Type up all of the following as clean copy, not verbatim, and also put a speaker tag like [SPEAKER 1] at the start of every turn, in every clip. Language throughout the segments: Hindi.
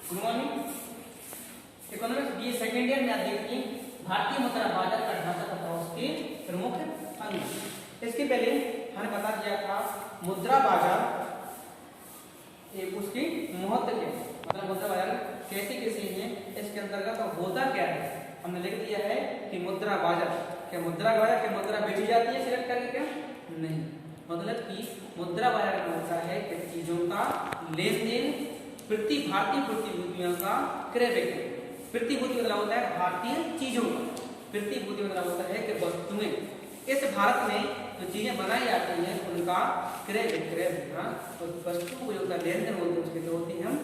[SPEAKER 1] Good morning. Economics B second year में आप देखिए भारतीय मुद्रा बाजार का ढांचा तथा उसके प्रमुख अंग। इसके पहले हमने बता दिया था मुद्रा बाजार एक उसकी महत्व क्या है, मतलब मुद्रा बाजार कैसी कैसी है, इसके अंतर्गत होता क्या है। हमने लिख दिया है कि मुद्रा बाजार क्या मुद्रा बेची जाती है सिलेक्ट करके, क्या नहीं, मतलब कि मुद्रा बाजार का मतलब है कि चीजों का लेन देन, भारतीय प्रतिभूतियों का क्रय विक्रय। प्रतिभूति मतलब होता है भारतीय चीजों का, प्रतिभूति मतलब होता है कि वस्तुएं, इस भारत में जो चीजें बनाई जाती हैं उनका क्रय विक्रय होना, और वस्तु को जो लेन देन बोलते हैं उसके लिए होती है हम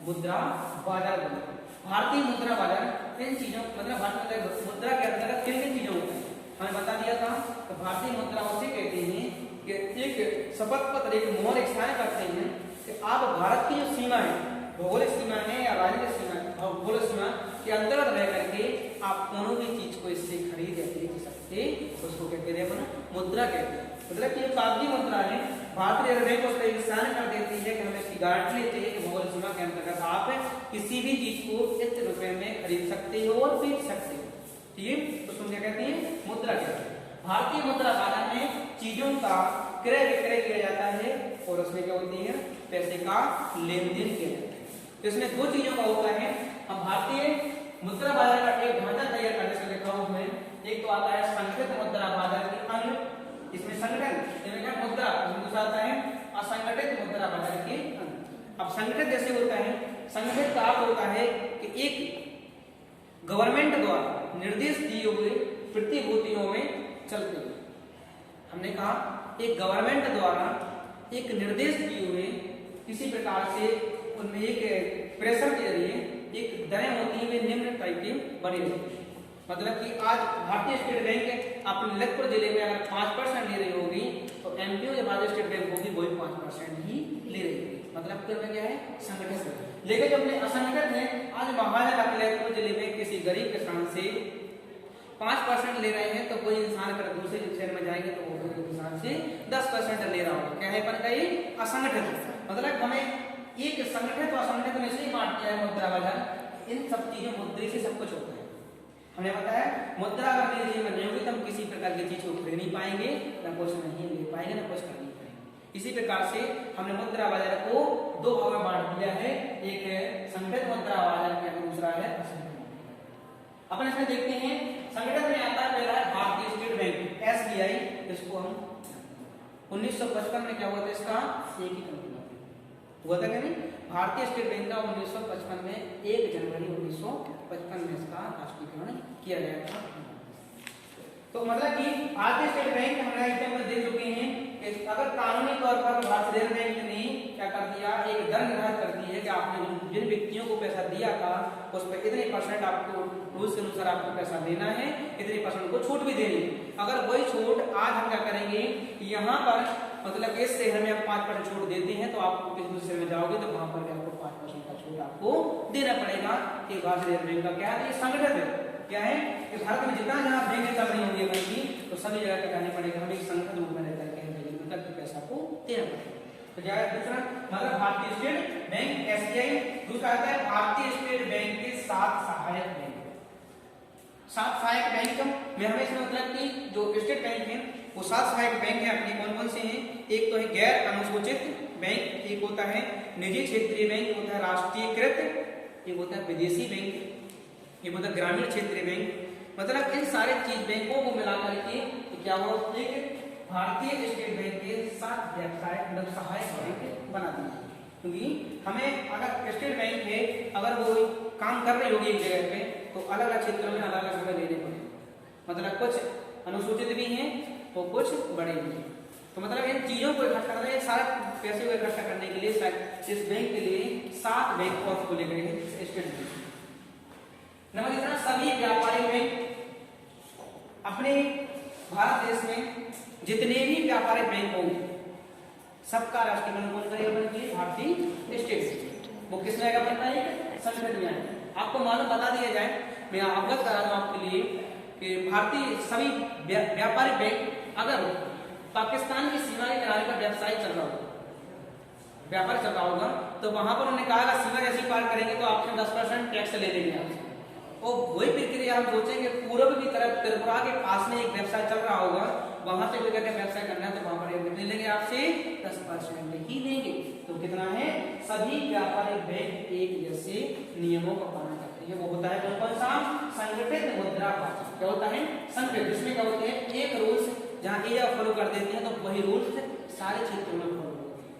[SPEAKER 1] मुद्रा बाजार बोलते हैं। भारतीय मुद्रा बाजार इन चीजों मतलब भारतीय मुद्रा के अंतर्गत किन किन चीजों को हमें बता दिया था। तो भारतीय मुद्राओं से कहते हैं कि एक शपथ पत्र, एक मोहर, एक साइन करते हैं कि आप भारत की जो सीमा है, भौगोलिक सीमा है या राजनीतिक सीमा है, भौगोलिक सीमा के अंतर्गत रह करके आप कोनो भी चीज को इससे खरीद या बेच सकते, उसको क्या कहते हैं अपना मुद्रा कहते हैं। मतलब कि जो कागजी मुद्रा है भारतीय रिजर्व बैंक उसका एक साइन कर देती है कि हम इसकी गारंटी लेते हैं कि भौगोलिक सीमा के अंतर्गत आप किसी भी चीज को इतने रुपए में खरीद सकते हो और बेच सकते हो, ठीक है, उसको क्या कहते हैं मुद्रा कहते हैं। भारतीय मुद्रा बाजार में चीजों का क्रय विक्रय किया जाता है और उसमें क्या होती है पैसे का लेन देन किया जाता है। तो इसमें दो चीजों का होता है। हम भारतीय मुद्रा बाजार का एक ढांचा तैयार करने से लिखा हूं उसमें, एक तो आता है संगठित मुद्रा बाजार के अंग, इसमें संगठन क्या मुद्रा, दूसरा आता है असंगठित मुद्रा बाजार के अंग। अब संगठित जैसे होता है, संगठित का अर्थ होता है कि एक गवर्नमेंट द्वारा निर्देश दिए हुए प्रतिभूतियों में चलते हुए, हमने कहा एक गवर्नमेंट द्वारा एक निर्देश दिए हुए किसी प्रकार से उनमें एक प्रेशर के जरिए एक दरें होती है वे निम्न टाइप की बनी रहती है। मतलब कि आज भारतीय स्टेट बैंक अपने लखनऊ जिले में अगर 5% ले रही होगी तो एमपी जो भारतीय स्टेट बैंक होगी वही 5% ही ले रही होगी, मतलब क्या है संगठित है। लेकिन जो अपने असंगठित है, आज महाराष्ट्र लखनऊ जिले में किसी गरीब किसान से 5% ले रहे हैं तो कोई इंसान अगर दूसरे शहर में जाएंगे तो वो किसान से 10% ले रहा होगा, क्या है पर का ये असंगठित। मतलब हमें एक संगठित और असंगठित में से ही बांट दिया है मुद्रा बाजार। इन सब चीजों मुद्रा से सब कुछ होता है। हमने बताया मुद्रा अगर मेरे जीवन में नहीं होगी तो हम किसी प्रकार की चीज को खरीद नहीं पाएंगे, ना कुछ नहीं ले पाएंगे, ना कुछ कर नहीं पाएंगे। इसी प्रकार से हमने मुद्रा बाजार को दो भाग में बांट दिया है, एक है संगठित मुद्रा बाजार के दूसरा है असंगठित। अपन इसमें देखते हैं संगठन में आता है पहला है भारतीय स्टेट बैंक एसबीआई। इसको हम 1955 में क्या हुआ था, इसका एक ही कंपनी हुआ था क्या नहीं, भारतीय स्टेट बैंक का 1955 में 1 जनवरी 1955 में इसका राष्ट्रीयकरण किया गया था। तो मतलब कि भारतीय स्टेट बैंक हमारा एग्जाम में देख चुके हैं कि अगर कानूनी तौर पर भारतीय रिजर्व बैंक ने क्या कर दिया, एक दर निर्धारित कर दी है कि आपने जिन व्यक्तियों को पैसा दिया था उस पर इतने % आपको रूल्स के अनुसार आपको पैसा देना है, इतने % को छूट भी देनी है। अगर वही छूट आज हम क्या करेंगे, यहाँ पर मतलब इस शहर में आप 5% छूट देते हैं तो आपको किसी दूसरे शहर में जाओगे तो वहां पर भी आपको 5% का छूट आपको देना पड़ेगा। कि भारतीय रिजर्व बैंक का क्या है, ये संगठित है, क्या है कि भारत में जितना जहां बैंक चल रही होंगी बैंक की तो सभी जगह पे जाने पड़ेगा, हमें एक संगठित रूप में रहता है कि पैसा को देना पड़ेगा। तो क्या है दूसरा मतलब भारतीय स्टेट बैंक एसबीआई। दूसरा आता है भारतीय स्टेट बैंक के 7 सहायक बैंक। 7 सहायक बैंक में हमें इसमें मतलब कि जो स्टेट बैंक है वो 7 सहायक बैंक है अपने कौन कौन से हैं। एक तो है गैर अनुसूचित बैंक, एक होता है निजी क्षेत्रीय बैंक, होता है राष्ट्रीयकृत, एक होता है विदेशी बैंक, एक होता है ग्रामीण क्षेत्रीय बैंक। मतलब इन सारे चीज बैंकों को मिलाकर के तो क्या हुआ, एक भारतीय स्टेट बैंक के 7 व्यवसाय मतलब सहायक बैंक बना दिए। क्योंकि हमें अगर स्टेट बैंक है अगर वो काम कर रही होगी एक जगह पे तो अलग अलग क्षेत्रों में अलग अलग जगह लेने पड़ेंगे, मतलब कुछ अनुसूचित भी हैं तो कुछ बड़े भी हैं। तो मतलब इन चीजों को इकट्ठा करना है, सारे पैसे को इकट्ठा करने के लिए इस बैंक के लिए 7 बैंक और खोले गए हैं स्टेट बैंक। नंबर तीसरा सभी व्यापारिक बैंक। अपने भारत देश में जितने भी व्यापारिक बैंक होंगे सबका राष्ट्रीयकरण कौन करेगा, भारतीय स्टेट। वो किस में आएगा पता है, संगठन में आएगा। आपको मालूम बता दिया जाए, मैं अवगत करा दूं आपके लिए कि भारतीय सभी व्यापारिक बैंक अगर पाकिस्तान की सीमा के किनारे पर व्यवसाय चल रहा होगा, व्यापार चल रहा होगा तो वहां पर उन्होंने कहा सीमा जैसी पार करेंगे तो आपसे 10% टैक्स ले लेंगे आपसे। और वही प्रक्रिया हम सोचेंगे पूर्व की तरफ त्रिपुरा के पास में एक व्यवसाय चल रहा होगा, वहां से कोई कहते हैं व्यवसाय करना है तो वहां पर कितने लेंगे आपसे 10% ही लेंगे। तो कितना है, सभी व्यापारिक बैंक एक जैसे नियमों का पालन करते हैं। वो होता है कौन सा, संगठित मुद्रा बाजार। क्या होता है, संगठित। इसमें क्या होते हैं, एक रूल्स जहां ये फॉलो कर देते हैं तो वही रूल्स सारे क्षेत्रों में फॉलो होते हैं,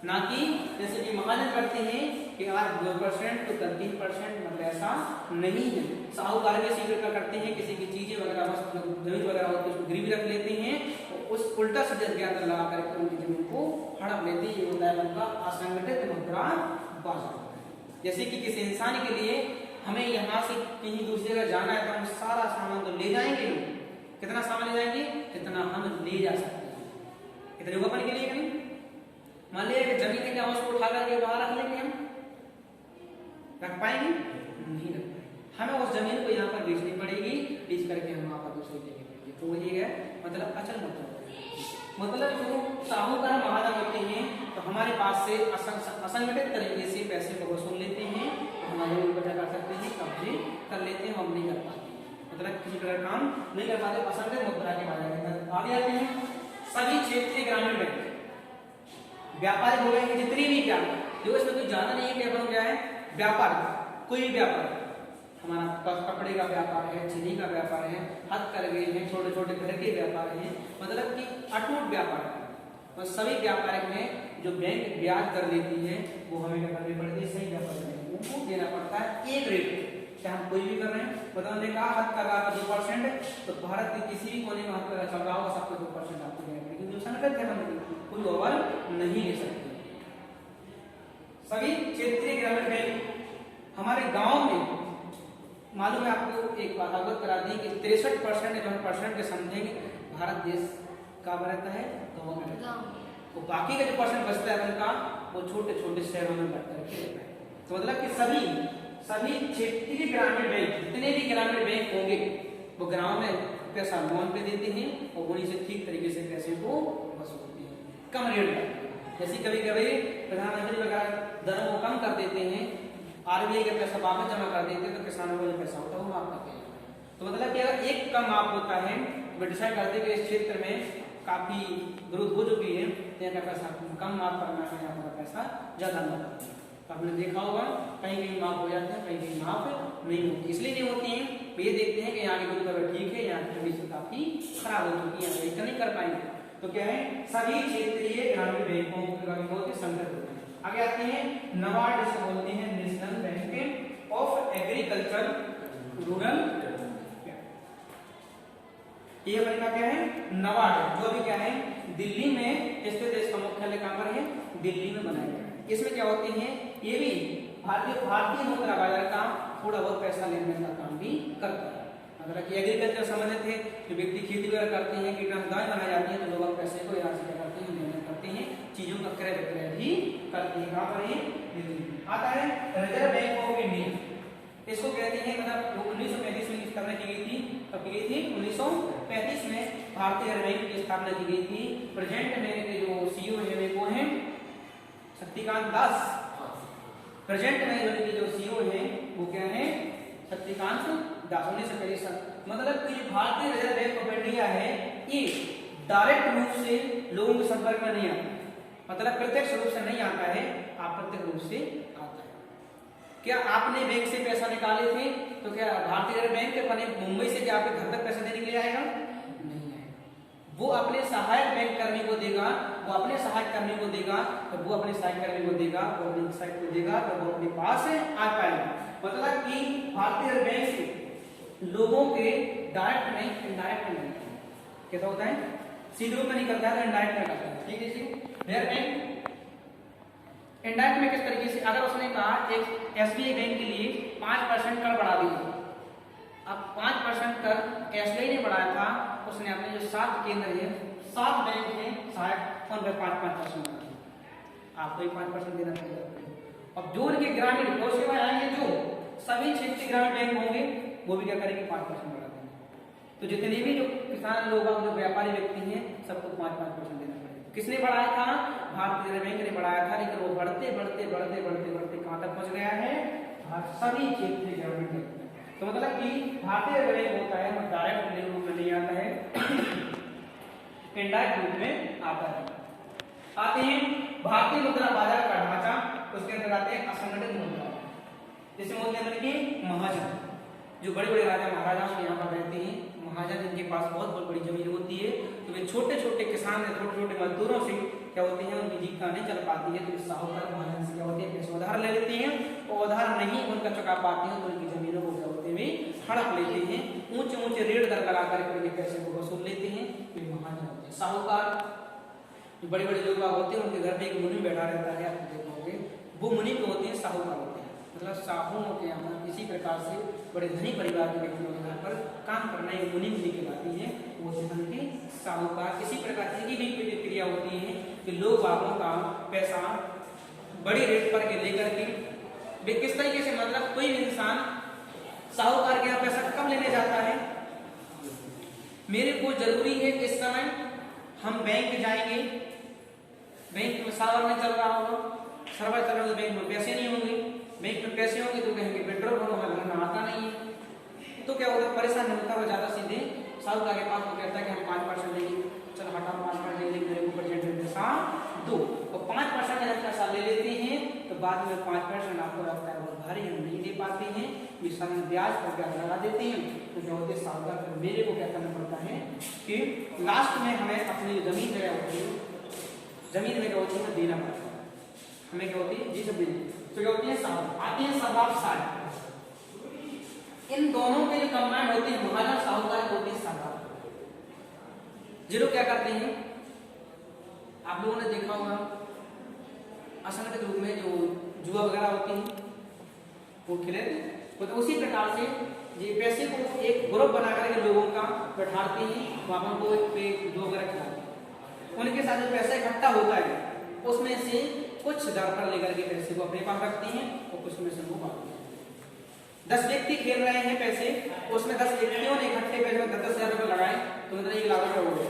[SPEAKER 1] ना कि जैसे कि महाजन करते हैं कि यार 2% तो 3% मतलब ऐसा नहीं है। साहूकार भी सीधे करते हैं, किसी की चीजें वगैरह जमीन वगैरह होती है उसको गिरवी रख लेते हैं, तो उस उल्टा सीधा ज्ञान लगा करके उनकी जमीन को हड़प लेते हैं। ये होता है उनका असंगठित मुद्रा बाजार। जैसे कि किसी इंसान के लिए हमें यहाँ से कहीं दूसरी जगह जाना है तो हम सारा सामान तो ले जाएंगे, कितना सामान ले जाएंगे, जितना हम ले जा सकते हैं। इतने ऊपर के लिए कहीं मान लिया कि जमीन है क्या उसको उठा करके बाहर रख लेंगे, हम रख पाएंगे, नहीं रख पाएंगे। हमें उस जमीन को यहाँ पर बेचनी पड़ेगी, बेच करके हम वहां पर दूसरी जगह पड़ेगी। तो ये है मतलब अचल मुद्रा। मतलब जो साहूकार महाजन होते हैं तो हमारे पास से असंगठित तरीके से पैसे को वसूल लेते हैं, तो हमारे ऊपर क्या कर सकते हैं, कब्जे कर लेते हैं, हम नहीं कर पाते, मतलब किसी प्रकार काम नहीं कर पाते। असंगठित मुद्रा के बारे में आगे आते हैं। सभी क्षेत्रीय ग्रामीण बैंक व्यापारिक हो गए जितनी भी, क्या जो इसमें कोई ज्यादा नहीं है, क्या क्या है, व्यापार, कोई भी व्यापार, हमारा कपड़े का व्यापार है, चीनी का व्यापार है, हथकरघे हैं, छोटे छोटे घर के व्यापार हैं, मतलब कि अटूट व्यापार है। और सभी व्यापारिक में जो बैंक ब्याज दर लेती है वो हमें क्या करनी पड़ती है, सही व्यापार को देना पड़ता है एक रेट। चाहे हम कोई भी कर रहे हैं, मतलब हमने कहा हथकरघा का 2%, तो भारत के किसी भी कोने में हथकरघा चल रहा होगा सबको 2% आपको देना पड़ेगा, क्योंकि जो संगठित है कोई ओवर नहीं ले सकते। सभी क्षेत्रीय ग्रामीण बैंक हमारे गांव में मालूम है आपको, एक बात अवगत करा दी कि 63% के समझेंगे भारत देश का रहता है गाँव में रहता है, तो बाकी का जो परसेंट बचता है उनका वो छोटे छोटे शहरों में बढ़ता रहता है। तो मतलब कि सभी क्षेत्रीय ग्रामीण बैंक, जितने भी ग्रामीण बैंक होंगे वो गांव में पैसा लोन पे देते हैं और उन्हीं से ठीक तरीके से पैसे को वसूलते हैं कम रेट पर। जैसे कभी कभी प्रधानमंत्री वगैरह दरों को कम कर देते हैं, आरबीआई का पैसा वापस जमा कर देते हैं, तो किसानों को जो पैसा होता है वो माफ करते हैं। तो मतलब कि अगर एक कम माफ होता है तो डिसाइड करते हैं कि इस क्षेत्र में काफी ग्रोथ हो चुकी है, यहाँ का पैसा कम माफ करना है, यहाँ का पैसा ज्यादा माफ करना है। तो आपने देखा होगा कहीं कहीं माफ हो जाते हैं, कहीं कहीं माफ नहीं होती। इसलिए नहीं होती है, ये देखते हैं कि यहाँ की ग्रोथ ठीक है, यहाँ की कंडीशन काफी खराब हो चुकी है, यहाँ नहीं कर पाएंगे। तो क्या है, सभी क्षेत्रीय ग्रामीण बैंकों के संकट होते हैं। आगे आते हैं नाबार्ड, जिसको बोलते हैं national bank of agriculture rural. ये अपने क्या है, नाबार्ड, जो अभी क्या है दिल्ली में स्थित, इसका मुख्यालय कहां पर है, दिल्ली में बनाया गया है। इसमें क्या होते हैं, ये भी भारतीय मुद्रा बाजार का थोड़ा बहुत पैसा लेने का काम भी करता है। मतलब कि एग्रीकल्चर संबंधित है, जो व्यक्ति खेती वगैरह करते हैं, कीटनाशक बनाई जाती है, तो लोग पैसे को यहाँ से क्या करते हैं, लेने करते हैं, चीजों का क्रय विक्रय भी करते हैं। कहाँ पर है, आता है रिजर्व बैंक ऑफ इंडिया। इसको कहते हैं, मतलब 1935 में स्थापना की गई थी। कब की गई थी, 1935 में भारतीय रिजर्व बैंक की स्थापना की गई थी। प्रेजेंट में जो सीईओ है वो है शक्तिकांत दास। प्रेजेंट में जो सीईओ है वो क्या है, शक्तिकांत दास। 1935, मतलब कि भारतीय रिजर्व बैंक ऑफ इंडिया है, ये डायरेक्ट रूप से लोगों के संपर्क में नहीं आता, मतलब प्रत्यक्ष रूप से नहीं आता है, अप्रत्यक्ष रूप से आता है। क्या आपने बैंक से पैसा निकाले थे तो क्या भारतीय रिजर्व बैंक के अपने मुंबई से क्या आपके घर तक पैसा देने के लिए आएगा, नहीं आएगा। वो अपने सहायक बैंक कर्मी को देगा, वो अपने सहायक कर्मी को देगा, तो वो अपने सहायक कर्मी को देगा, वो अपने सहायक को देगा, तो वो अपने पास आ पाएगा। मतलब कि भारतीय रिजर्व बैंक से लोगों के डायरेक्ट नहीं, इनडायरेक्ट नहीं, कैसा होता है, सीधे रूप में नहीं करता है तो इनडायरेक्ट में करता है। ठीक है जी, रिजर्व बैंक इनडायरेक्ट में किस तरीके से, अगर उसने कहा एक एसबीआई बैंक के लिए 5% कर बढ़ा दिया, अब 5% कर एसबीआई ने बढ़ाया था, उसने अपने जो 7 केंद्र है, 7 बैंक है सहायक, उन पर 5% आपको 5% देना पड़ेगा। अब जो उनके ग्रामीण गौ सेवा आएंगे, जो सभी क्षेत्रीय ग्रामीण बैंक होंगे, वो भी क्या करेंगे, 5% बढ़ा देंगे। तो जितने भी जो किसान लोग, जो व्यापारी व्यक्ति हैं, सबको 5% देना पड़ेगा। किसने बढ़ाया था, भारतीय रिजर्व बैंक ने बढ़ाया था, लेकिन वो बढ़ते बढ़ते बढ़ते बढ़ते बढ़ते कहां तक पहुंच गया है, सभी क्षेत्रीय गवर्नमेंट बैंक। तो मतलब कि भारतीय बैंक होता है वो डायरेक्ट रूप में नहीं आता है, इनडायरेक्ट रूप में आता है। आते हैं भारतीय मुद्रा बाजार का ढांचा, उसके अंदर आते हैं असंगठित मुद्रा, जैसे बोलते हैं कि महाजन, जो बड़े बड़े राजा महाराजाओं यहाँ पर रहते हैं, महाजन जिनके पास बहुत बहुत बड़ी जमीन होती है, तो वे छोटे छोटे किसान या छोटे छोटे मजदूरों से क्या होते हैं, उनकी जीविका नहीं चल पाती है, तो साहूकार महाजन से क्या होते हैं, पैसे उधार ले लेते हैं, और उधार नहीं उनका चुका पाते हैं तो उनकी जमीनों को क्या होते हैं, हड़प लेते हैं, ऊंचे ऊंचे रेट दर लगा कर उनके पैसे को वसूल लेते हैं, वे महाजन होते हैं। साहूकार जो बड़े बड़े लोग होते हैं, उनके घर पे एक मुनि बैठा रहता है, आप देखोगे वो मुनि तो होते हैं साहूकार होते हैं, मतलब साहूओं के यहाँ किसी प्रकार से बड़े धनी परिवार के व्यक्तियों के घर पर काम करना एक मुनि कहलाती है, वो के साहूकार। इसी प्रकार की भी क्रिया होती है कि लोग बागों का पैसा बड़ी रेट पर के लेकर के वे किस तरीके से, मतलब कोई भी इंसान साहूकार के यहाँ पैसा कब लेने जाता है, मेरे को जरूरी है इस समय हम बैंक जाएंगे, बैंक में सर्वर नहीं चल रहा होगा, सर्वर चल रहा होगा, बैंक में पैसे नहीं होंगे, बैंक में पैसे होंगे तो कहेंगे पेट्रोल भरो, घर में आता नहीं है, तो क्या होता है, परेशान नहीं होता, वो ज्यादा सीधे साहूकार के पास वो कहता है कि हम 5% देंगे, चलो हटा 5% लेंगे, मेरे को परसेंट पैसा दो, और 5% जब पैसा ले लेते हैं तो बाद में 5% आपको लगता है बहुत भारी, हम नहीं दे पाते हैं, मिसाल ब्याज पर ब्याज लगा देते हैं, तो क्या होते हैं साहूकार फिर मेरे को क्या करना पड़ता है कि लास्ट में हमें अपनी जमीन जो होती है, जमीन में क्या होती है देना पड़ता है, हमें क्या होती है जी सब तो क्या होती है साहूकार। आती है सदाफसारी, इन दोनों के जो कंबाइंड होते हैं महाजन साहूकार होते हैं सरदार। ये लोग क्या करते हैं, आप लोगों ने देखा होगा असंगठित रूप में जो जुआ वगैरह होती है वो खेले थे, तो उसी प्रकार से ये पैसे को एक ग्रुप बना करके लोगों का बैठाते हैं, वहां को जुआ वगैरह खिलाते हैं, उनके साथ जो पैसा इकट्ठा होता है उसमें से कुछ दर पर लेकर के पैसे को अपने पास रखते हैं और कुछ में से वो बांटते हैं। 10 व्यक्ति खेल रहे हैं पैसे, उसमें 10 व्यक्तियों ने इकट्ठे पैसे में 10,000 रुपए लगाए, तो मतलब 1 लाख रुपए हो गए।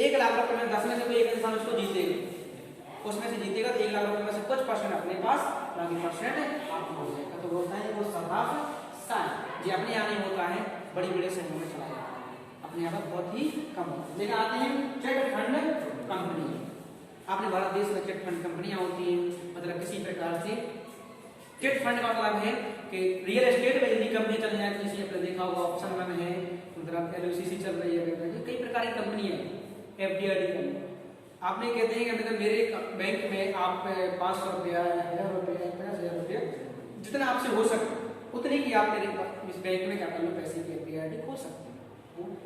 [SPEAKER 1] 1 लाख रुपए में 10 में से कोई एक इंसान उसको जीतेगा, उसमें से जीतेगा तो 1 लाख रुपए में से कुछ परसेंट अपने पास, बाकी परसेंट आपको हो जाएगा। तो बोलता है वो सदाफसारी जी अपने यहाँ नहीं होता है, बड़ी बड़े शहरों में चला जाता है, अपने यहाँ पर बहुत ही कम होता है। लेकिन आते हैं चिट फंड कंपनी, अपने भारत देश में चिट फंड कंपनियां होती हैं, मतलब किसी प्रकार से चिट फंड का मतलब है कि रियल एस्टेट में यदि कंपनी चल जाए, जैसे आपने देखा होगा ऑप्शन में है, मतलब LOCC चल रही है, कई प्रकार की कंपनी है, FDID कंपनी। आपने कहते हैं कि मतलब मेरे बैंक में आप 500 रुपया, 1000 रुपया, 50,000 रुपया जितना आपसे हो सके उतने की आप मेरे इस बैंक में क्या कर लो पैसे की FDID खोल सकते हैं,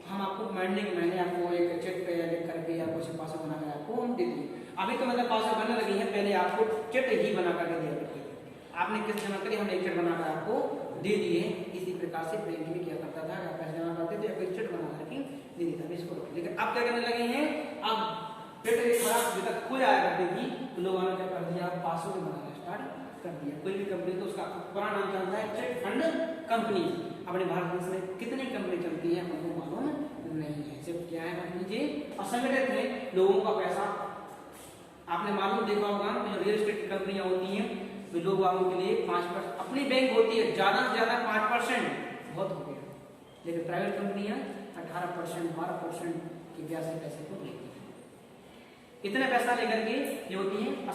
[SPEAKER 1] हम आपको महीने के महीने आपको एक चेक पे लिख करके या कुछ पासवर्ड बना कर आपको हम दे देंगे। अभी तो मतलब पासवर्ड बनने लगी है, पहले आपको चेक ही बना करके दिया करते थे, आपने किस जमा करी हमने एक चेक बनाकर आपको दे दिए। इसी प्रकार से बैंक भी क्या करता था, आप पैसे जमा करते थे या फिर चेक बना करके दे देता था इसको। लेकिन अब क्या करने लगे हैं, अब पेट खराब जब तक खो जाया करती थी तो लोगों ने क्या कर दिया, पासवर्ड बनाना स्टार्ट कर दिया। कोई भी कंपनी तो उसका पुराना नाम चलता है चिट फंड कंपनी। अपने भारत देश में कितनी कंपनी चलती है हमको मालूम नहीं है, सिर्फ क्या है मान लीजिए असंगठित है, लोगों का पैसा आपने मालूम देखा होगा, जो रियल एस्टेट की कंपनियां होती हैं तो लोग वालों के लिए 5% अपनी बैंक होती है, ज्यादा से ज्यादा 5% बहुत हो गया, लेकिन प्राइवेट कंपनियां 18%, 12% की ब्याज से पैसे को लेती है। इतना पैसा लेकर के ये होती है